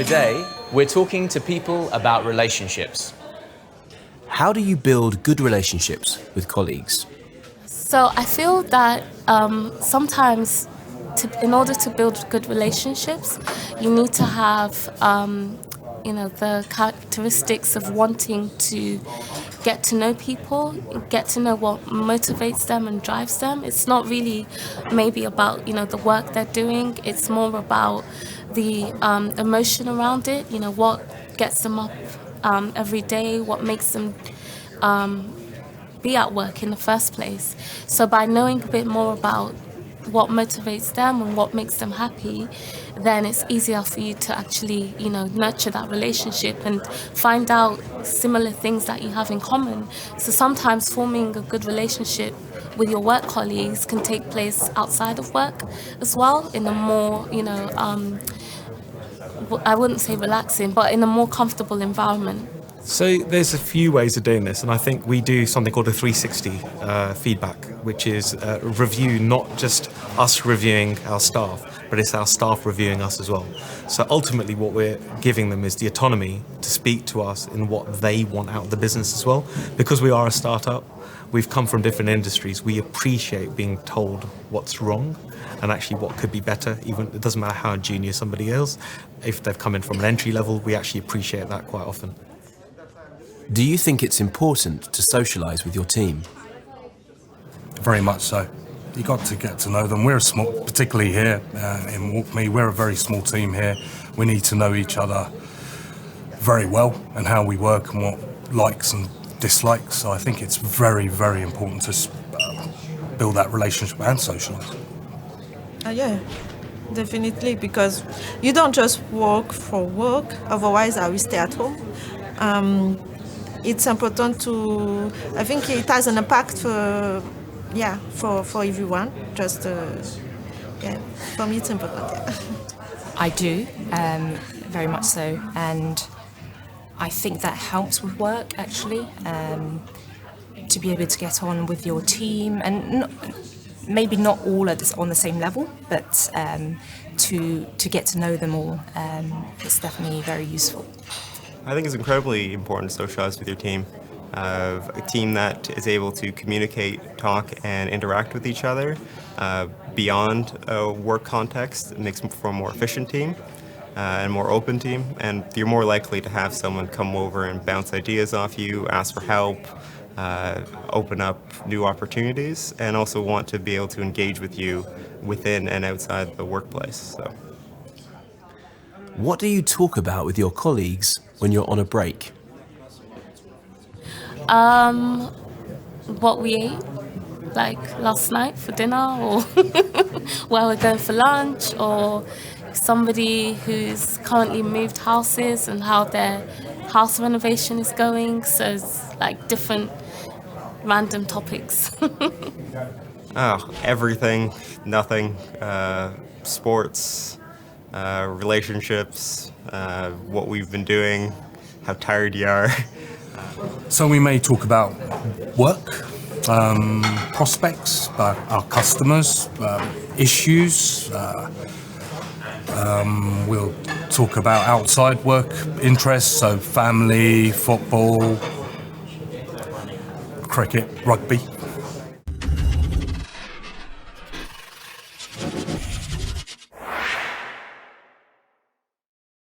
Today, we're talking to people about relationships. How do you build good relationships with colleagues? So I feel that sometimes, in order to build good relationships, you need to have, the characteristics of wanting to get to know people, get to know what motivates them and drives them. It's not really maybe about the work they're doing. It's more about the emotion around it. What gets them up every day, what makes them be at work in the first place. So by knowing a bit more about what motivates them and what makes them happy, then it's easier for you to actually, nurture that relationship and find out similar things that you have in common. So sometimes forming a good relationship with your work colleagues can take place outside of work as well, in a more, I wouldn't say relaxing, but in a more comfortable environment. So there's a few ways of doing this, and I think we do something called a 360 feedback, which is review, not just us reviewing our staff, but it's our staff reviewing us as well. So ultimately what we're giving them is the autonomy to speak to us in what they want out of the business as well. Because we are a startup, we've come from different industries, we appreciate being told what's wrong and actually what could be better. Even it doesn't matter how junior somebody is, if they've come in from an entry level, we actually appreciate that quite often. Do you think it's important to socialise with your team? Very much so. You got to get to know them. We're small, particularly here in WalkMe, we're a very small team here. We need to know each other very well and how we work and what likes and dislikes. So I think it's very, very important to build that relationship and socialise. Yeah, definitely, because you don't just work for work, otherwise I will stay at home. It's important to, I think it has an impact for everyone. Just, for me it's important. Yeah. I do, very much so, and I think that helps with work actually, to be able to get on with your team, and maybe not all on the same level, but to get to know them all, it's definitely very useful. I think it's incredibly important to socialize with your team. A team that is able to communicate, talk, and interact with each other beyond a work context makes for a more efficient team and more open team, and you're more likely to have someone come over and bounce ideas off you, ask for help, open up new opportunities, and also want to be able to engage with you within and outside the workplace. So, what do you talk about with your colleagues when you're on a break? What we ate, like last night for dinner, or where we're going for lunch, or somebody who's currently moved houses and how their house renovation is going. So it's like different random topics. Everything, nothing, sports, relationships, what we've been doing, how tired you are. So we may talk about work, prospects, our customers, issues. We'll talk about outside work interests, so family, football, cricket, rugby.